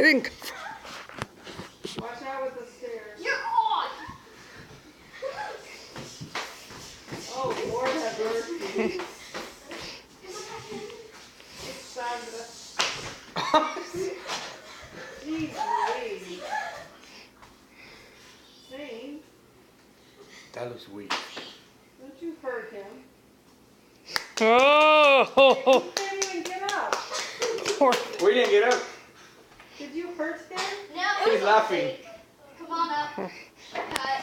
They didn't come from. Watch out with the stairs. You're on! Oh, Lord have mercy. It's Sandra. Jeez Louise. Zane, That looks weak. don't you hurt him. Oh! You can't even get up. Poor. We didn't get up. Did you hurt him? No, He's laughing. Come on up. Cut.